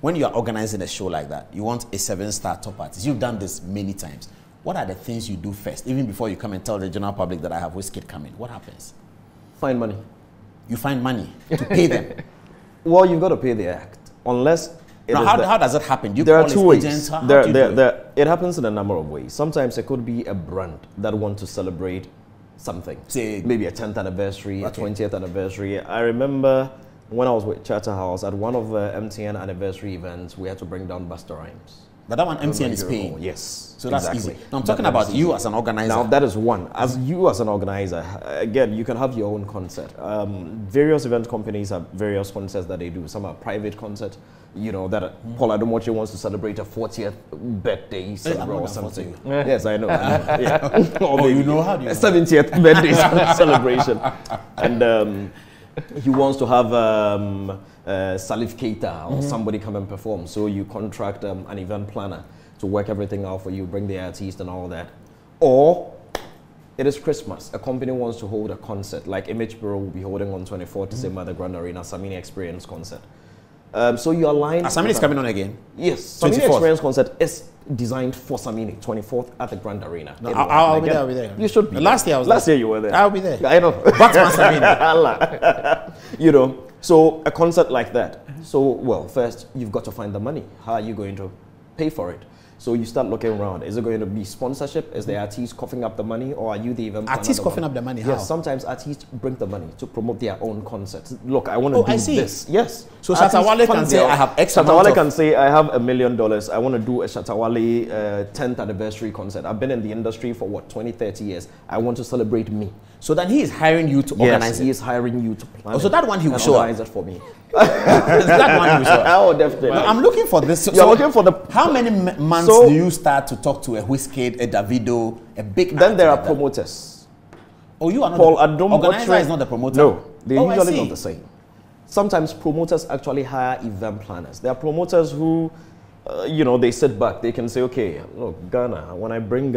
when you are organizing a show like that, you want a 7-star top artist. You've done this many times. What are the things you do first, even before you come and tell the general public that I have Wizkid coming? What happens? Find money. You find money to pay them. Well, you've got to pay the act, unless. Now, how does that happen? Do you there call are two ways. agents? It happens in a number of ways. Sometimes it could be a brand that want to celebrate something. Say, maybe a 10th anniversary, a 20th anniversary. I remember when I was with Charterhouse at one of the MTN anniversary events, we had to bring down Busta Rhymes. But that one MTN is paying. Yes. So that's easy. Now I'm talking about you as an organizer. Now that is one. As you as an organizer, again, you can have your own concert. Various event companies have various concerts that they do. Some are private concerts. You know, that Paul Adom-Otchere wants to celebrate a 40th birthday or something. Yes, I know. Yeah. Or you know how do you know? 70th birthday celebration. And he wants to have Salif Keita or somebody come and perform. So you contract an event planner to work everything out for you, bring the artist and all that. Or it is Christmas. A company wants to hold a concert, like Image Bureau will be holding on 24th December at the Grand Arena, Samini Experience concert. So you align. Samini is coming on again? Yes. Samini Experience concert is designed for Samini, 24th at the Grand Arena. No, I'll be there. I'll be there. You should be. Last year I was Last year you were there. I'll be there. I know. Batman Samini. You know, so a concert like that. So, well, first you've got to find the money. How are you going to pay for it? So you start looking around. Is it going to be sponsorship? Is the artist coughing up the money, or are you the event planner? Artists coughing up the money? How? Yes, sometimes artists bring the money to promote their own concerts. Look, I want to do this. Yes. So Shatta Wale can say, I have X amount Shatta Wale can say, I have $1 million. I want to do a Shatta Wale 10th anniversary concert. I've been in the industry for what, 20, 30 years. I want to celebrate me. So then he is hiring you to organize it? He is hiring you to plan so that one he will show organize it for me. That one he will show Oh, definitely. No, I'm looking for this. You're looking for the... How many months do you start to talk to a Wizkid, a Davido, a big... Then there are promoters. Oh, you are not... Paul Adom-Otchere organizer is not the promoter? No, they're usually not the same. Sometimes promoters actually hire event planners. There are promoters who... you know, they sit back. They can say, okay, look, Ghana, when I bring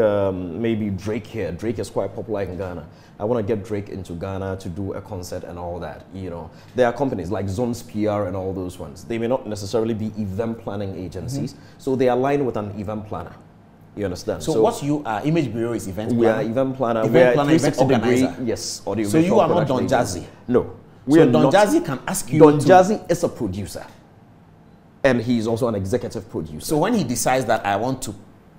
maybe Drake here, Drake is quite popular in Ghana. I want to get Drake into Ghana to do a concert and all that, you know. There are companies like Zones PR and all those ones. They may not necessarily be event planning agencies, so they align with an event planner. You understand? So what you are, Image Bureau is event planner? We are event planner. We are 360 degree. Yes. Audio so you are not Don Jazzy? No. So Don Jazzy can ask you Don Jazzy is a producer. And he's also an executive producer. So when he decides that I want to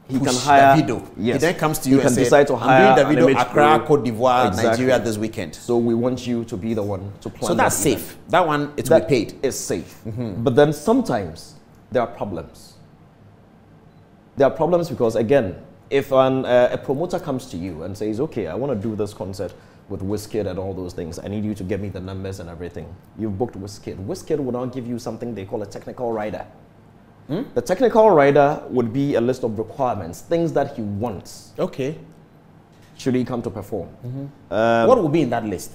he can hire Davido, yes. He then comes to you and says, decide to hire I'm doing Davido, Accra, Cote d'Ivoire, Nigeria this weekend. So we want you to be the one to plan. So that's safe. That one, it will be paid. It's safe. But then sometimes there are problems. There are problems because, again, if a promoter comes to you and says, okay, I want to do this concert with Wizkid and all those things, I need you to get me the numbers and everything. You've booked Wizkid. Wizkid will now give you something they call a technical rider. The technical rider would be a list of requirements, things that he wants. Okay. Should he come to perform? What will be in that list?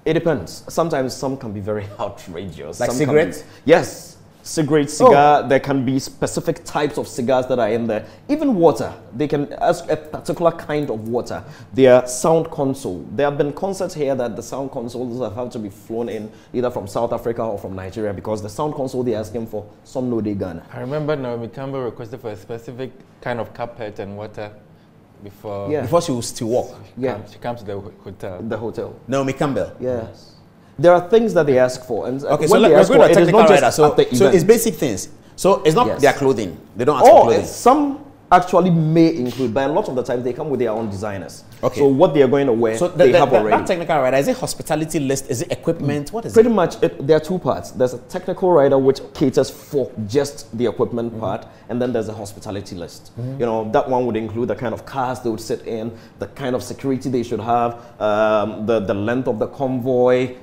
It depends. Sometimes some can be very outrageous. Like cigarettes? Yes. Cigarette, cigar, there can be specific types of cigars that are in there. Even water, they can ask a particular kind of water. Their sound console. There have been concerts here that the sound consoles have had to be flown in either from South Africa or from Nigeria because the sound console they're asking for, some no they Ghana. I remember Naomi Campbell requested for a specific kind of carpet and water before she will still walk. She comes to the hotel. The hotel. Naomi Campbell. Yes. There are things that they ask for, and okay, when so they ask for, it is not just so it's basic things. So it's not their clothing. They don't ask for clothing. Some actually may include, but a lot of the time they come with their own designers. Okay. So what they are going to wear, they have already. That technical rider, is it hospitality list? Is it equipment? What is Pretty much, there are two parts. There's a technical rider which caters for just the equipment part, and then there's a hospitality list. You know, that one would include the kind of cars they would sit in, the kind of security they should have, the length of the convoy.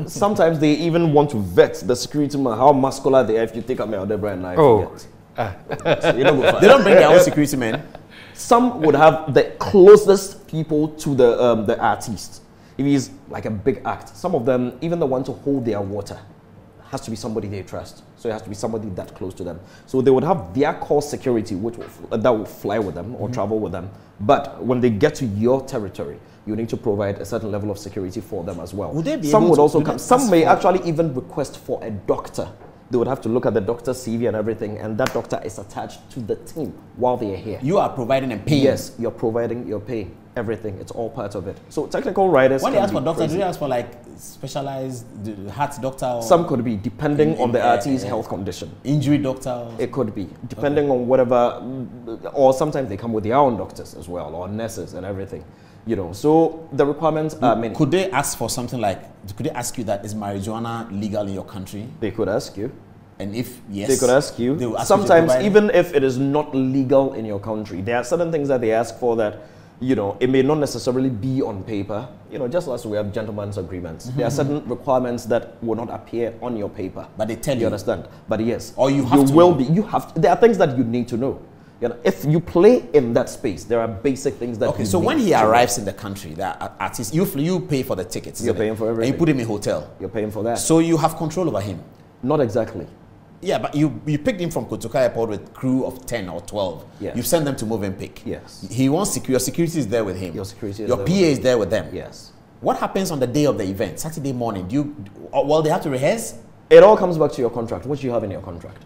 Sometimes they even want to vet the security man, how muscular they are if you take a Meldebra and I forget. So they don't bring their own security men. Some would have the closest people to the artist. If he's like a big act, some of them, even the one to hold their water, has to be somebody they trust. So it has to be somebody that close to them. So they would have their core security, that will fly with them or travel with them. But when they get to your territory, you need to provide a certain level of security for them as well. Would they be some would also come. Some may actually even request for a doctor They would have to look at the doctor's CV and everything, and that doctor is attached to the team while they are here. You are providing and paying. Yes, you're providing, you're paying everything. It's all part of it. So technical writers. When they ask for doctors, do they ask for like specialized heart doctor? Or some could be depending on the artist's health condition. Injury doctor. Or it could be depending on whatever, or sometimes they come with their own doctors as well, or nurses and everything. You know, so the requirements are many. Could they ask for something like, could they ask you that is marijuana legal in your country? They could ask you. And if yes, they could ask you. Sometimes, even if it is not legal in your country, there are certain things that they ask for that, you know, it may not necessarily be on paper. You know, just as we have gentlemen's agreements, there are certain requirements that will not appear on your paper. But they tell you. You understand? But yes, or you have to will know. be. You have. There are things that you need to know. You know, if you play in that space, there are basic things that. Okay, so when he arrives in the country, the artist, you pay for the tickets. You're paying for everything. And you put him in hotel. You're paying for that. So you have control over him. Not exactly. Yeah, but you picked him from Kotoka Airport with crew of 10 or 12. Yes. You send them to move and pick. Yes. He wants security. Your security is there with him. Your security is your there PA is there with them. Yes. What happens on the day of the event, Saturday morning? Well, they have to rehearse? It all comes back to your contract, what you have in your contract.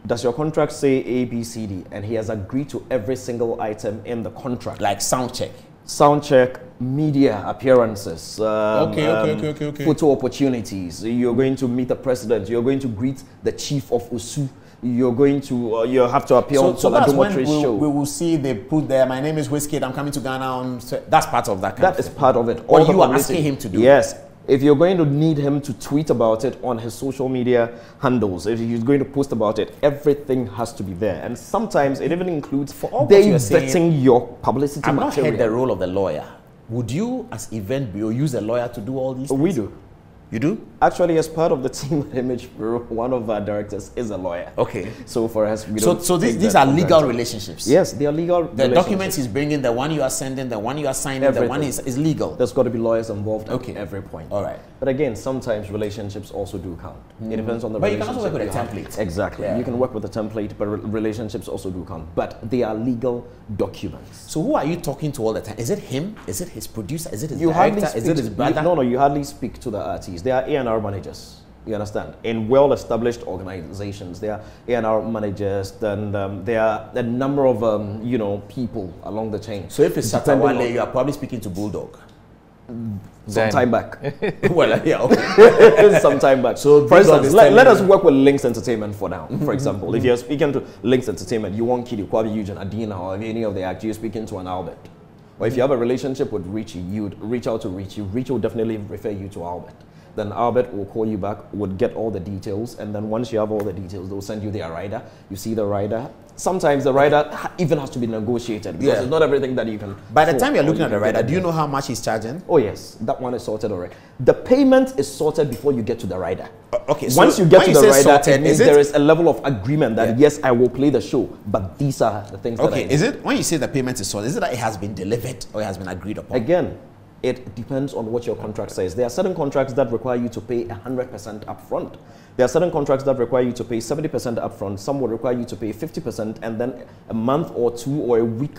Does your contract say A, B, C, D, and he has agreed to every single item in the contract? Like sound check. Sound check, media appearances, okay. photo opportunities. You're going to meet the president. You're going to greet the chief of USU. You're going to, you have to appear on so that's when Adom-Otchere show. we will see they put there, my name is Wizkid, I'm coming to Ghana on, that's part of that kind That of is part of it. Or you are asking him to do. Yes. If you're going to need him to tweet about it on his social media handles, if he's going to post about it, everything has to be there. And sometimes it even includes they vetting your publicity I've material. not heard the role of the lawyer. Would you, as event bureau, use a lawyer to do all these things? We do. You do? Actually, as part of the team image bureau, one of our directors is a lawyer. Okay. So for us, we so don't these are legal relationships? Yes, they are legal The documents he's bringing, the one you are sending, the one you are signing, everything. The one is legal? There's got to be lawyers involved at every point. All right. But again, sometimes relationships also do count. It depends on the but relationship. But you can also work with a template. Exactly. Yeah. You can work with a template, but relationships also do count. But they are legal documents. So who are you talking to all the time? Is it him? Is it his producer? Is it his director? Is it his brother? No, you hardly speak to the artists. They are A&R managers. You understand? In well-established organizations, there are A&R managers, and there are a number of people along the chain. So if it's Satawale, you are probably speaking to Bulldog. Some time back. Well, yeah, okay. Some time back. So for instance, let us work with Links Entertainment for now. For example, if you're speaking to Links Entertainment, you want Kidi, Kwabi, Eugene, Adina, or any of the actors, you're speaking to an Albert. Or if you have a relationship with Richie, you'd reach out to Richie. Richie will definitely refer you to Albert. Then Albert will call you back, would get all the details, and then once you have all the details, they'll send you their rider. You see the rider. Sometimes the rider even has to be negotiated because it's not everything that you can. By the time you're looking at the rider, do you know how much he's charging? Oh yes, that one is sorted already. The payment is sorted before you get to the rider. Okay, so once you get to the rider, sorted, there is a level of agreement that yes, I will play the show, but these are the things that I is it when you say the payment is sorted, is it that it has been delivered or it has been agreed upon? Again, it depends on what your contract says. There are certain contracts that require you to pay 100% upfront. There are certain contracts that require you to pay 70% upfront. Some will require you to pay 50%, and then a month or two or a week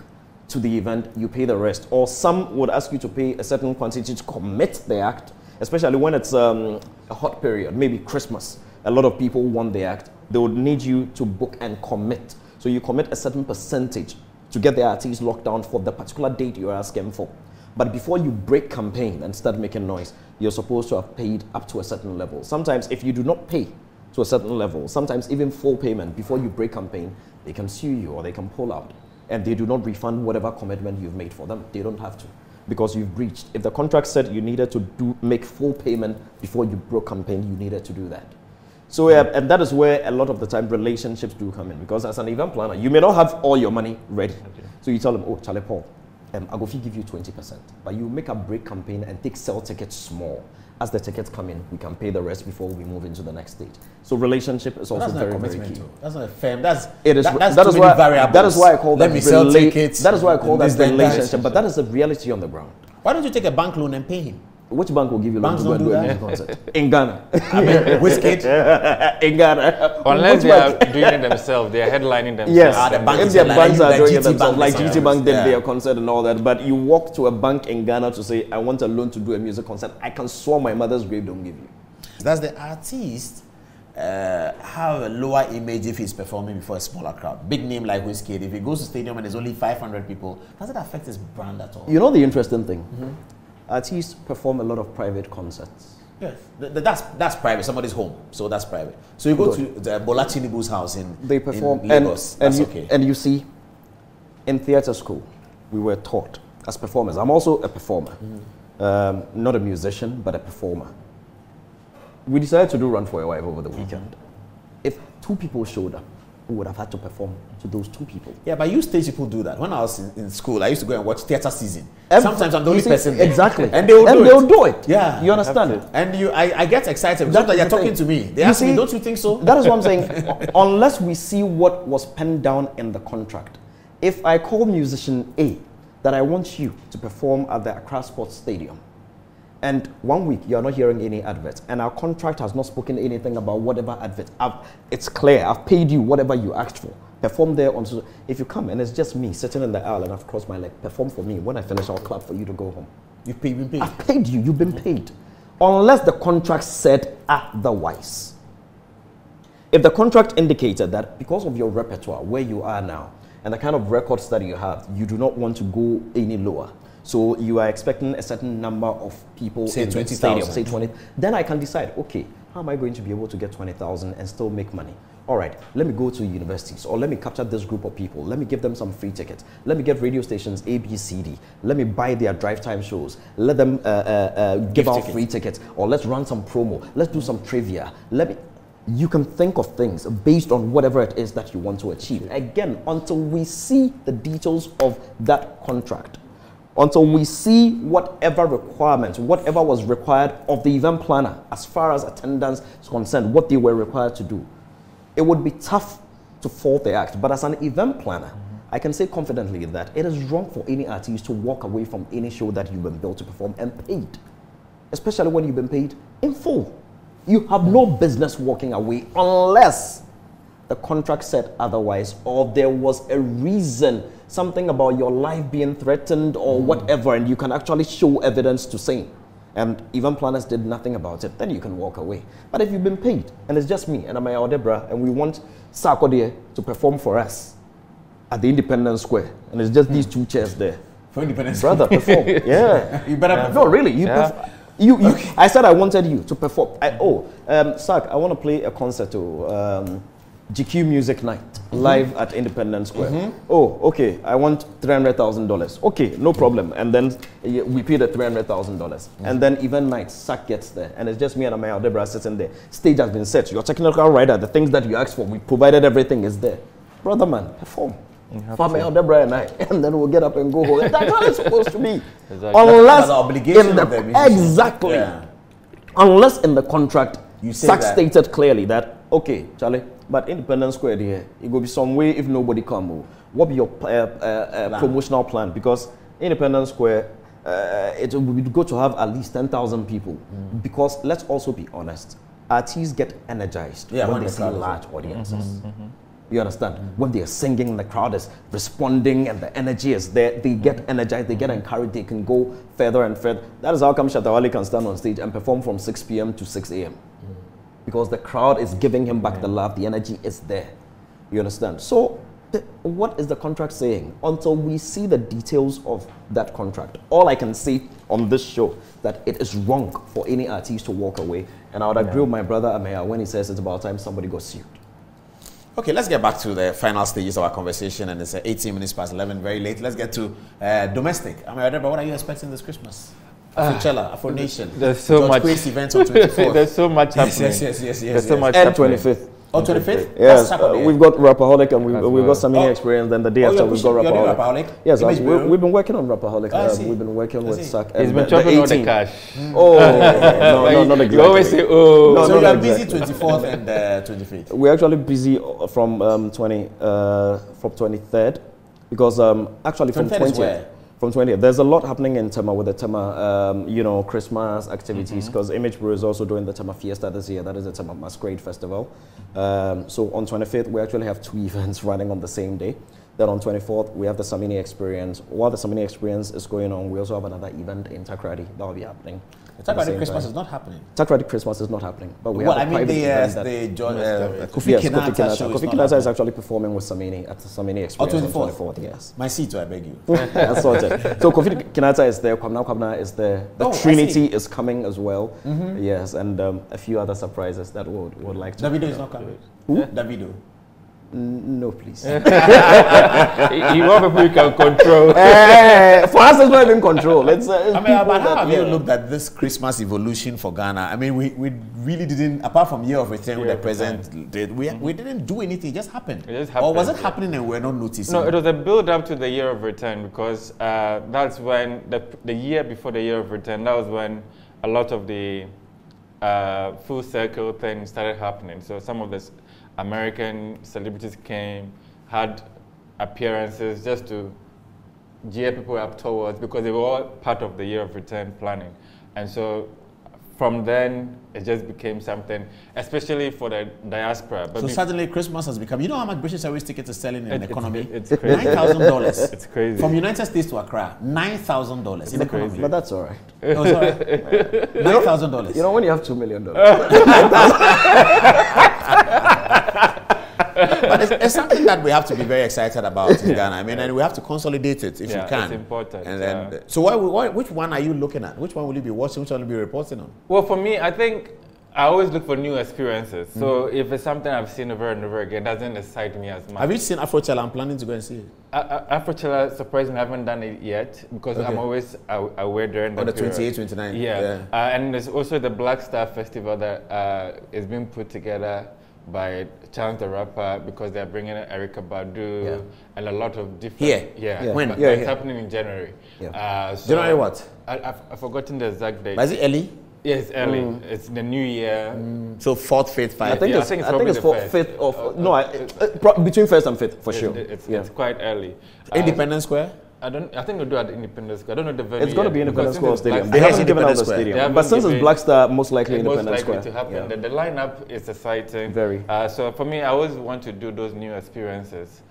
to the event, you pay the rest. Or some would ask you to pay a certain quantity to commit the act, especially when it's a hot period, maybe Christmas. A lot of people want the act. They would need you to book and commit. So you commit a certain percentage to get the artist locked down for the particular date you're asking for. But before you break campaign and start making noise, you're supposed to have paid up to a certain level. Sometimes if you do not pay to a certain level, sometimes even full payment before you break campaign, they can sue you or they can pull out. And they do not refund whatever commitment you've made for them. They don't have to because you've breached. If the contract said you needed to make full payment before you broke campaign, you needed to do that. So, and that is where a lot of the time relationships do come in, because as an event planner, you may not have all your money ready. Okay. So you tell them, oh, Charlie Paul, I go give you 20%, but you make a break campaign and sell tickets small. As the tickets come in, we can pay the rest before we move into the next stage. So relationship is also very key. That's not a firm. That's variables. That is why I call that tickets. That is why I call that relationship. But that is the reality on the ground. Why don't you take a bank loan and pay him? Which bank will give you loan to go and do a music concert? In Ghana. I mean, Wizkid. In Ghana. Unless they are doing it themselves, they are headlining themselves. Yes, the if their banks are doing it themselves, like GT Bank did their concert and all that, but you walk to a bank in Ghana to say, I want a loan to do a music concert, I can swear my mother's grave don't give you. That's the artist have a lower image if he's performing before a smaller crowd? Big name like Wizkid, if he goes to stadium and there's only 500 people, does it affect his brand at all? You know the interesting thing? Artists perform a lot of private concerts. Yes, that's private. Somebody's home, so that's private. So you go to the Bola Tinubu's house in Lagos. And you see, in theater school, we were taught as performers. I'm also a performer, not a musician, but a performer. We decided to do Run for a Wife over the weekend. If 2 people showed up, we would have had to perform to those 2 people. Yeah, but you stage people do that. When I was in school, I used to go and watch theater season. Sometimes I'm the only person there. Exactly. And they'll do it. Yeah. You understand? And I get excited. Sometimes you're talking to me. They ask me, don't you think so? That is what I'm saying. Unless we see what was penned down in the contract. If I call musician A that I want you to perform at the Accra Sports Stadium, and 1 week you're not hearing any adverts, and our contract has not spoken anything about whatever advert, it's clear, I've paid you whatever you asked for. Perform there on. If you come and it's just me sitting in the aisle and I've crossed my leg, perform for me. When I finish, I'll clap for you to go home. You've been paid. I've paid you. You've been paid, unless the contract said otherwise. If the contract indicated that because of your repertoire, where you are now, and the kind of records that you have, you do not want to go any lower. So you are expecting a certain number of people say in 20,000. Say 20. Then I can decide, okay, how am I going to be able to get 20,000 and still make money? All right, let me go to universities, or let me capture this group of people. Let me give them some free tickets. Let me get radio stations A, B, C, D. Let me buy their drive time shows. Let them give out free tickets, or let's run some promo. Let's do some trivia. You can think of things based on whatever it is that you want to achieve. Again, until we see the details of that contract, until we see whatever requirements, whatever was required of the event planner as far as attendance is concerned, what they were required to do, it would be tough to fault the act. But as an event planner, I can say confidently that it is wrong for any artist to walk away from any show that you've been built to perform and paid, especially when you've been paid in full. You have no business walking away unless the contract said otherwise, or there was a reason, something about your life being threatened or whatever, and you can actually show evidence to say. And event planners did nothing about it, then you can walk away. But if you've been paid, and it's just me and Adom-Otchere, and we want Sarkodie to perform for us at the Independence Square, and it's just these 2 chairs there. For Independence Brother, perform. Yeah. You better perform. No, really. Okay. I said I wanted you to perform. Sark, I want to play a concert to GQ Music Night live at Independence Square. Oh, okay. I want $300,000. Okay, no problem. And then we pay the $300,000. And then event night, Sark gets there, and it's just me and Adom-Otchere sitting there. Stage has been set. Your technical writer, the things that you asked for, we provided everything is there. Brother man, perform. For Adom-Otchere and I, and then we'll get up and go home. That's how it's supposed to be. Exactly. Unless the obligation of the musician. Exactly. Yeah. Unless in the contract, You say Sark that. stated clearly that, okay, Charlie, but Independence Square there, it will be some way if nobody come. What be your promotional plan? Because Independence Square, it will be good to have at least 10,000 people. Because let's also be honest, artists get energized when they see large audiences. You understand? When they are singing, the crowd is responding and the energy is there. They get energized, they get encouraged, they can go further and further. That is how come Shatta Wale can stand on stage and perform from 6 p.m. to 6 a.m. Because the crowd is giving him back the love, the energy is there. You understand? So, what is the contract saying? Until we see the details of that contract, all I can say on this show that it is wrong for any artist to walk away. And I would agree with my brother Ameya when he says it's about time somebody got sued. Okay, let's get back to the final stages of our conversation, and it's 18 minutes past 11, very late. Let's get to domestic. Adom-Otchere, what are you expecting this Christmas? Afrochella, Afro Nation. There's so much. Events on 24th. There's so much happening. Yes. There's so much And happening. 25th. Oh, 25th? Yes, we've got Rapaholic and we've got some experience. Then the day after we've got you're doing Rapaholic. Rapaholic? Yes, we've been working on Rapaholic. We've been working with Sark. He's been chopping all the cash. Oh, no, not exactly. You always say, oh. No, so not you're busy exactly. 24th and 25th? We're actually busy from 23rd because actually from 20th. From 20th, there's a lot happening in Tema with the Tema, Christmas activities, because Image Brew is also doing the Tema Fiesta this year. That is the Tema Masquerade Festival. So on 25th, we actually have 2 events running on the same day. Then on 24th, we have the Samini Experience. While the Samini Experience is going on, we also have another event in Takrady that will be happening. Takrady Christmas is not happening. Takrady Christmas is not happening, but we have a private event that Kofi Kinata show. Kofi Kinata is actually performing with Samini at the Samini Experience on 24th. Yes. My seat, I beg you. That's sorted. So Kofi Kinata is there. Kwabena is there. The Trinity is coming as well. Yes, and a few other surprises that would like to. Davido is not coming. Who? Davido. No, please. You want people you can control. For us, it's not even control. It's but how have you looked at this Christmas evolution for Ghana? I mean, we really didn't, apart from Year of Return, with the president did, we didn't do anything. It just happened. It just happened. Or was it happening and we're not noticing? No, it was a build-up to the Year of Return, because that's when, the year before the Year of Return, that was when a lot of the full circle things started happening. So some of the American celebrities came, had appearances just to gear people up towards, because they were all part of the Year of Return planning. And so from then, it just became something, especially for the diaspora. But so suddenly Christmas has become, you know how much British Airways tickets are selling in the economy? It's crazy. $9,000. It's crazy. From United States to Accra, $9,000 in the economy. But that's all right. Oh, it's all right. $9,000. You know, when you have $2 million. But it's something that we have to be very excited about in Ghana. I mean, and we have to consolidate it if you can. It's important. And then, so which one are you looking at? Which one will you be watching? Which one will you be reporting on? Well, for me, I think I always look for new experiences. So if it's something I've seen over and over again, it doesn't excite me as much. Have you seen Adom-Otchere? I'm planning to go and see it. Adom-Otchere, surprisingly, I haven't done it yet, because I'm always aware during the 28, 29. Yeah. And there's also the Black Star Festival that is being put together by Chance the Rapper, because they're bringing in Erykah Badu and a lot of different... When? It's happening in January. So January what? I've forgotten the exact date. But is it early? Yes, early. It's the new year. So 4th, 5th, 5th? I think it's 5th of... between 1st and 5th, for sure. It's quite early. Independence Square? I think we'll do at Independence Square. I don't know the venue. It's going to be Independence Square Stadium. They haven't given out the stadium. But since it's Black Star, most likely Independence Square. To happen. The lineup is exciting. Very. So for me, I always want to do those new experiences.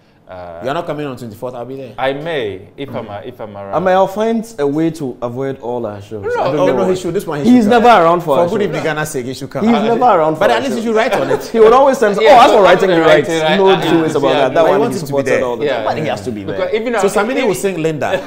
You're not coming on 24th, I'll be there. I may, if I'm around. I may, I'll find a way to avoid all our shows. No, he should. This one he's never around for good evening, Ghana's sake, he should come. He's never around for But at least you should write on it. He would always send, as for writing, he writes. No two ways about that. That one he supported all the time. But he has to be there. So Samini will sing Linda.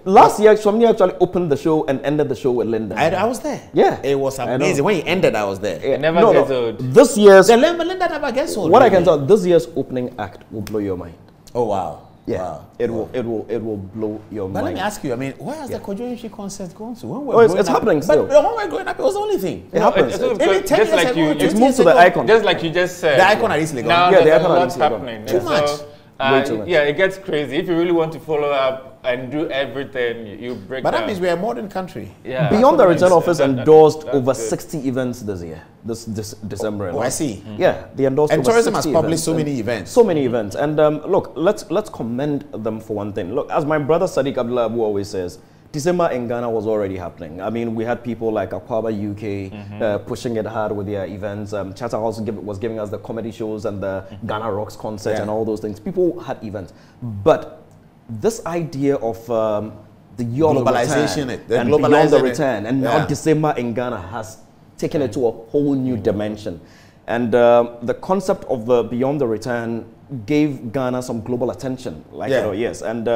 Last year, Samini actually opened the show and ended the show with Linda. I was there. Yeah. It was amazing. When he ended, I was there. It never gets old. This year's... Linda never gets old. What I can tell, this year's opening act will blow your mind. Oh wow! Yeah, wow. It will blow your mind. But let me ask you. I mean, where has the Kojo concert gone to? When it's happening still. But when we're growing up, it was the only thing. It happens. Just like it's moved to the icon. Just like you just said. The icon are recently gone. Yeah, the icon are recently happening. Too much. Yeah, it gets crazy. If you really want to follow up and do everything, you break But down. that means we're a modern country. Yeah. Beyond the Return Office endorsed over 60 events this year, this December. Oh, I see. Yeah, they endorsed and over tourism 60 has published events, so many events. So many events. And look, let's commend them for one thing. Look, as my brother Sadiq Abdullah Abu always says, December in Ghana was already happening. I mean, we had people like Akwaba UK pushing it hard with their events. Chatter House was giving us the comedy shows and the Ghana Rocks concert and all those things. People had events. But this idea of the year of the return and beyond the return, and now December in Ghana has taken it to a whole new dimension. And the concept of the beyond the return gave Ghana some global attention. Yes. And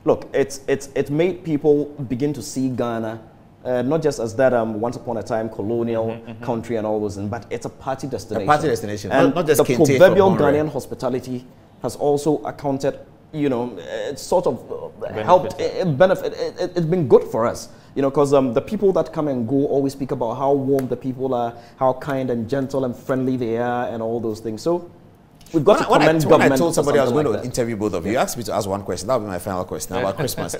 look, it made people begin to see Ghana not just as that once upon a time colonial country and all those, but it's a party destination. A party destination, and not just the proverbial Ghanaian hospitality has also accounted. It's sort of helped benefit. It's been good for us, because the people that come and go always speak about how warm the people are, how kind and gentle and friendly they are, and all those things. So we've got to commend government. When I told somebody I was going to interview both of you, you asked me to ask one question. That would be my final question about Christmas.